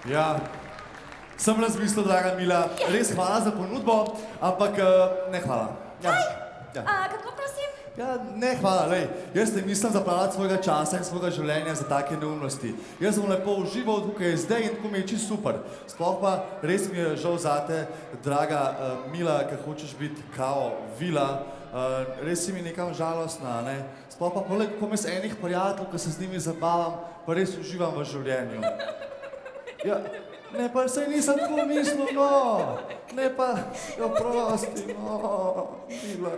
Ja, sem razmislil, draga Mila, res hvala za ponudbo, ampak ne hvala. Ja. Ja. Kako prosim? Ja, ne hvala, lej. Jaz ne mislim zapravljati svojega časa in svojega življenja za take neumnosti. Jaz sem lepo užival tukaj zdaj in tako mi je čisto super. Sploh pa res mi je žal zate, draga Mila, ker hočeš biti kao vila. Res si mi nekam žalostna, ne? Sploh pa poleg komaj enih prijateljev, ko se z njimi zabavam, pa res uživam v življenju. Ja, ne, pa saj nisem tako mislil, no. Ne pa, jo prosti, no, Mila.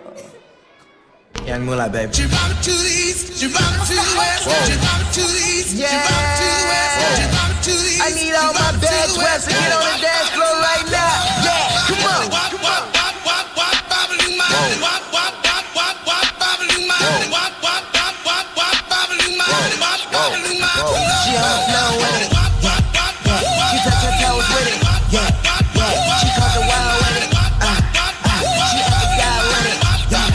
Young Moolah, baby. She rock to the east, she rock to the west, she rock to the east, she rock to the west, she rock to the east. I need all my bad sweats to get on the dance floor right now. Yeah, come on. She on the floor with it. She touch her toes with it. Yeah, yeah. She caught the wild with it. She up the guy with it. Yeah,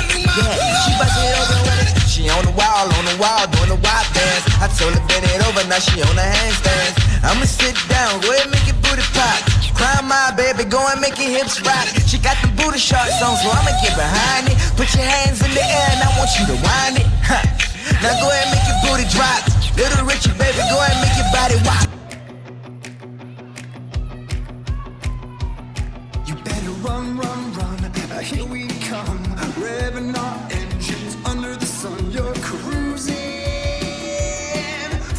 she bust it open with it. She on the wall, doing the wild dance. I told her bend it over, now she on the handstands. I'ma sit down, go ahead make your booty pop. Cry my baby, go and make your hips rock. She got the booty shorts on, so I'ma get behind it. Put your hands in the air and I want you to wind it. Now go ahead make your booty drop. Little Richie, baby, go ahead make your body rock. You better run, run, run, here we come. Revving our engines under the sun. You're cruising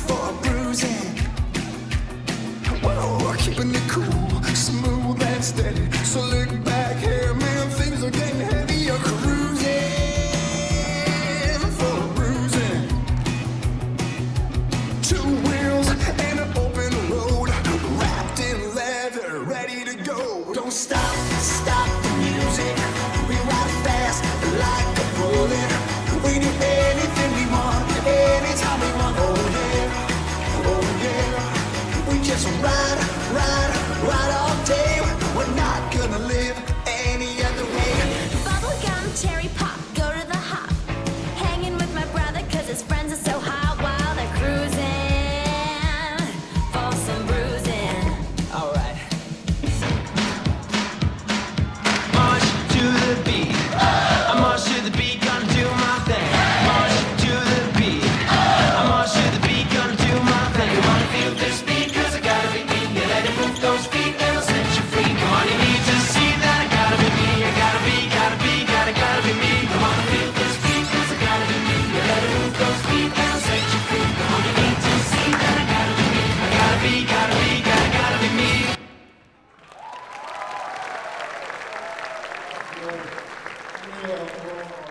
for a bruising. Whoa, keeping it cool, smooth and steady. So look back here, man, things are getting heavy. You're cruising for a bruising. Two wheels and an open road, wrapped in leather, ready to go. Don't stop, stop the music. We ride fast like a bullet. We do anything we want, anytime we want. Oh yeah, oh yeah. We just ride, ride, ride all day. We're not gonna live any other way. Bubblegum, cherry pop, go to the hop. Hanging with my brother cause his friends are so hot while they're cruising for some bruising. Alright. March to the beat. I march to the beat, gonna do my thing. March to the beat. I march to the beat, gonna do my thing. You wanna feel this beat? Cause I gotta be me. You let it move those feet and I'll set you free. Come on, you need to see that I gotta be me. I gotta be, gotta be me. You wanna feel this beat? Cause I gotta be me. You let it move those feet and I'll set you free. Come on, you need to see that I gotta be me. I gotta be, gotta be me. Yeah.